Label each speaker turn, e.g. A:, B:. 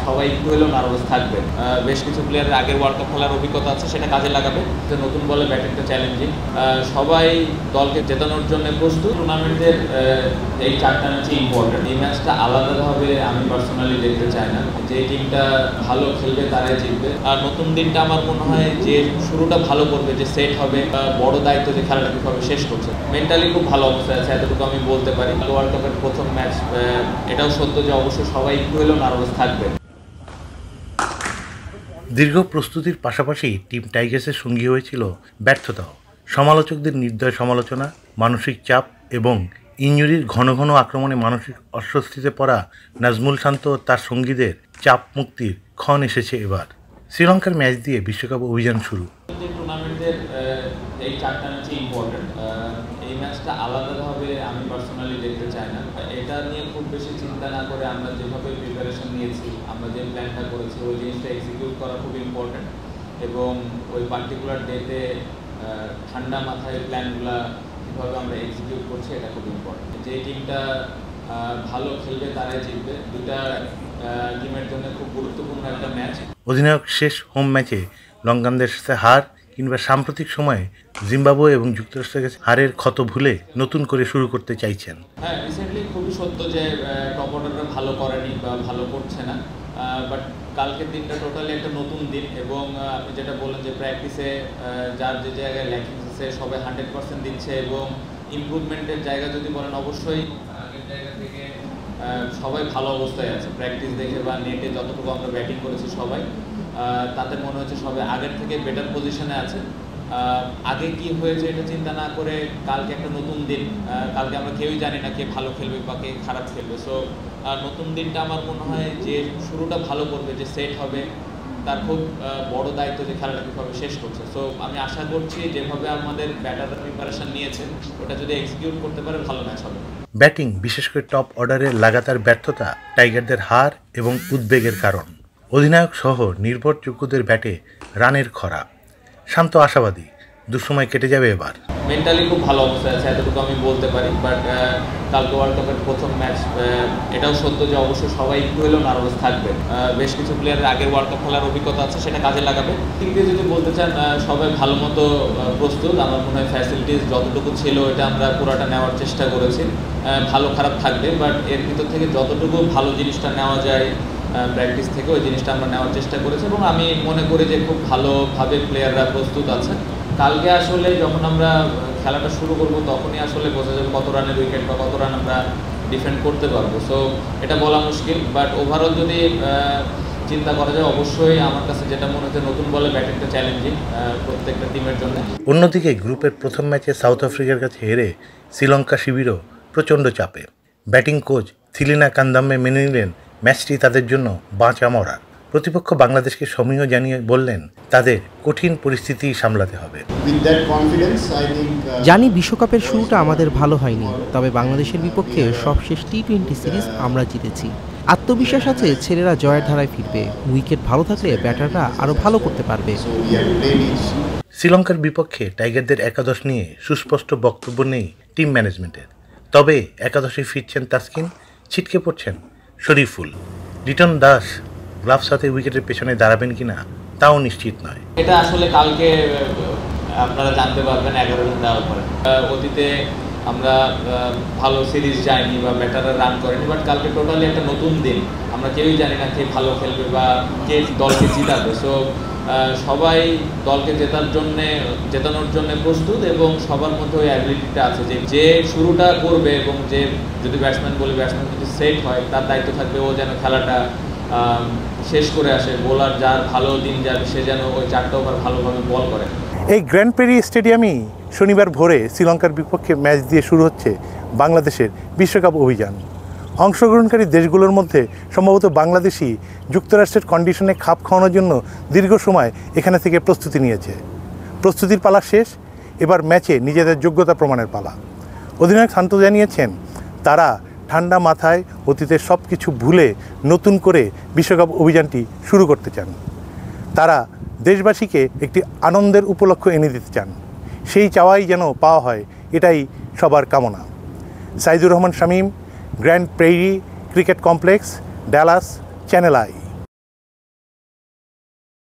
A: সবাই একটু হলেও নার্ভাস থাকবে। বেশ কিছু প্লেয়ারের আগের ওয়ার্ল্ড কাপ খেলার অভিজ্ঞতা আছে, সেটা কাজে লাগাবে। নতুন বলে ব্যাটিংটা চ্যালেঞ্জিং, সবাই দলকে জেতানোর জন্য প্রস্তুত। টুর্নামেন্টের এই 4টা ম্যাচই ইম্পর্টেন্ট। এই ম্যাচটা আলাদাভাবে আমি পার্সোনালি দেখতে চাই না। যে টিমটা ভালো খেলবে তারাই জিতবে। আর নতুন দিনটা আমার মনে হয় যে শুরুটা ভালো করবে, যে সেট হবে, বড় দায়িত্ব যে খেলাটা কীভাবে শেষ করছে। মেন্টালি খুব ভালো অবস্থায় আছে, এতটুকু আমি বলতে পারি। ওয়ার্ল্ড কাপের প্রথম ম্যাচ, এটাও সত্য যে অবশ্যই সবাই একটু হলেও নার্ভাস থাকবে।
B: দীর্ঘ প্রস্তুতির পাশাপাশি টিম টাইগার্সের সঙ্গী হয়েছিল ব্যর্থতাও। সমালোচকদের নির্দয় সমালোচনা, মানসিক চাপ এবং ইনজুরির ঘন ঘন আক্রমণে মানসিক অস্বস্তিতে পড়া নাজমুল শান্ত তার সঙ্গীদের চাপ মুক্তির ক্ষণ এসেছে এবার। শ্রীলঙ্কার ম্যাচ দিয়ে বিশ্বকাপ অভিযান শুরু।
A: টুর্নামেন্টের এই 4টা ম্যাচই ইম্পর্টেন্ট। এই ম্যাচটা আলাদাভাবে আমি পার্সোনালি দেখতে চাই না। এটা নিয়ে খুব বেশি চিন্তা না করে আমরা যেভাবে প্রিপারেশন নিয়েছি, আমরা যে প্ল্যানটা করেছি, ওই জিনিসটা এক্সিকিউট করা খুব ইম্পর্টেন্ট। এবং ওই পার্টিকুলার ডেতে ঠান্ডা মাথায় প্ল্যানগুলো কীভাবে আমরা এক্সিকিউট করছি, এটা খুব ইম্পর্টেন্ট। যে টিমটা ভালো খেলবে তারাই জিতবে। দুটা টিমের জন্য খুব গুরুত্বপূর্ণ একটা ম্যাচ।
B: অধিনায়ক শেষ হোম ম্যাচে লঙ্কানদের সাথে হার কিংবা সাম্প্রতিক সময়ে জিম্বাবুয়ে এবং যুক্তরাষ্ট্রের কাছে হারের ক্ষত ভুলে নতুন করে শুরু করতে চাইছেন।
A: হ্যাঁ, রিসেন্টলি খুবই সত্য যে টপ অর্ডাররা ভালো করেনি বা ভালো করছে না। বাট কালকের দিনটা টোটালি একটা নতুন দিন। এবং আপনি যেটা বললেন যে প্র্যাকটিসে যার যে জায়গায় ল্যাকিংস আছে সবাই 100% দিচ্ছে। এবং ইমপ্রুভমেন্টের জায়গা যদি বলেন, অবশ্যই আগের জায়গা থেকে সবাই ভালো অবস্থায় আছে। প্র্যাকটিস দেখে বা নেটে যতটুকু আমরা ব্যাটিং করেছি সবাই, তাতে মনে হচ্ছে সবাই আগের থেকে বেটার পজিশনে আছে। আগে কি হয়েছে এটা চিন্তা না করে, কালকে একটা নতুন দিন। কালকে আমরা কেউই জানি না কে ভালো খেলবে বা কে খারাপ খেলবে। সো নতুন দিনটা আমার মনে হয় যে শুরুটা ভালো করবে, যে সেট হবে, তার খুব বড় দায়িত্ব যে খেলাটা কীভাবে শেষ করছে। সো আমি আশা করছি যেভাবে আমাদের ব্যাটাররা প্রিপারেশন নিয়েছেন, ওটা যদি এক্সিকিউট করতে পারে ভালো ম্যাচ হবে।
B: ব্যাটিং, বিশেষ করে টপ অর্ডারের লাগাতার ব্যর্থতা টাইগারদের হার এবং উদ্বেগের কারণ। অধিনায়ক সহ নির্ভরযোগ্যদের ব্যাটে রানের খরা। শান্ত আশাবাদী, দুঃসময় কেটে যাবে এবার।
A: মেন্টালি খুব ভালো অবস্থায় আছে, এতটুকু আমি বলতে পারি। বাট কালকে ওয়ার্ল্ড কাপের প্রথম ম্যাচ, এটাও সত্য যে অবশ্যই সবাই একটু হলেও নার্ভাস থাকবে। বেশ কিছু প্লেয়ারের আগের ওয়ার্ল্ড কাপ খেলার অভিজ্ঞতা আছে, সেটা কাজে লাগাবে। ঠিক দিয়ে যদি বলতে চান, সবাই ভালো মতো প্রস্তুত। আমার মনে হয় ফ্যাসিলিটিস যতটুকু ছিল এটা আমরা পুরোটা নেওয়ার চেষ্টা করেছি। ভালো খারাপ থাকবে, বাট এর ভিতর থেকে যতটুকু ভালো জিনিসটা নেওয়া যায় প্র্যাকটিস থেকে, ওই জিনিসটা আমরা নেওয়ার চেষ্টা করেছি। এবং আমি মনে করি যে খুব ভালোভাবে প্লেয়াররা প্রস্তুত আছে। কালকে আসলে যখন আমরা খেলাটা শুরু করব, তখনই আসলে বোঝা যাবে কত রানের উইকেট বা কত রান আমরা ডিফেন্ড করতে পারবো। সো এটা বলা মুশকিল। বাট ওভারঅল যদি চিন্তা করা যায়, অবশ্যই আমার কাছে যেটা মনে হচ্ছে নতুন বলে ব্যাটিংটা চ্যালেঞ্জিং প্রত্যেকটা টিমের জন্য।
B: অন্যদিকে গ্রুপের প্রথম ম্যাচে সাউথ আফ্রিকার কাছে হেরে শ্রীলঙ্কা শিবিরও প্রচণ্ড চাপে। ব্যাটিং কোচ থিলিনা কান্দাম্বে মেনে নিলেন ম্যাচটি তাদের জন্য বাঁচা মরা। প্রতিপক্ষ বাংলাদেশকে সমীহ জানিয়ে বললেন তাদের কঠিন পরিস্থিতি সামলাতে হবে।
C: জানি বিশ্বকাপের শুরুটা আমাদের ভালো হয়নি, তবে বাংলাদেশের বিপক্ষে সবশেষ টি-20 সিরিজ আমরা জিতেছি। আত্মবিশ্বাস আছে ছেলেরা জয়ের ধারায় ফিরবে। উইকেট ভালো থাকলে ব্যাটাররা আরও ভালো করতে পারবে।
B: শ্রীলঙ্কার বিপক্ষে টাইগারদের একাদশ নিয়ে সুস্পষ্ট বক্তব্য নেই টিম ম্যানেজমেন্টের। তবে একাদশে ফিরছেন তাসকিন, ছিটকে পড়ছেন শরীফুল। লিটন দাস গ্লাভস হাতে উইকেটের পেছনে দাঁড়াবেন কিনা তাও নিশ্চিত নয়।
A: এটা আসলে কালকে আপনারা জানতে পারবেন 11 রান দেওয়ার পরে। অতীতে আমরা ভালো সিরিজ যাইনি বা ব্যাটাররা রান করেনি, বাট কালকে টোটালি একটা নতুন দিন। আমরা কেউই জানি না কে ভালো খেলবে বা কে দলকে জিতাবে। সো সবাই দলকে জেতানোর জন্য প্রস্তুত। এবং সবার মধ্যে ওই অ্যাবিলিটিটা আছে যে শুরুটা করবে, এবং যে যদি ব্যাটসম্যান যদি সেট হয়, তার দায়িত্ব থাকবে ও যেন খেলাটা শেষ করে আসে। বোলার যার ভালো দিন যাবে, সে যেন ওই 4টা ওভার ভালোভাবে বল করে।
B: এই গ্র্যান্ড প্রেরি স্টেডিয়ামই শনিবার ভোরে শ্রীলঙ্কার বিপক্ষে ম্যাচ দিয়ে শুরু হচ্ছে বাংলাদেশের বিশ্বকাপ অভিযান। অংশগ্রহণকারী দেশগুলোর মধ্যে সম্ভবত বাংলাদেশই যুক্তরাষ্ট্রের কন্ডিশনে খাপ খাওয়ানোর জন্য দীর্ঘ সময় এখানে থেকে প্রস্তুতি নিয়েছে। প্রস্তুতির পালা শেষ, এবার ম্যাচে নিজেদের যোগ্যতা প্রমাণের পালা। অধিনায়ক শান্ত জানিয়েছেন তারা ঠান্ডা মাথায় অতীতের সব কিছু ভুলে নতুন করে বিশ্বকাপ অভিযানটি শুরু করতে চান। তারা দেশবাসীকে একটি আনন্দের উপলক্ষ এনে দিতে চান। সেই চাওয়াই যেন পাওয়া হয়, এটাই সবার কামনা। Saidur Rahman Shamim, grand prairie cricket complex, Dallas, channel I.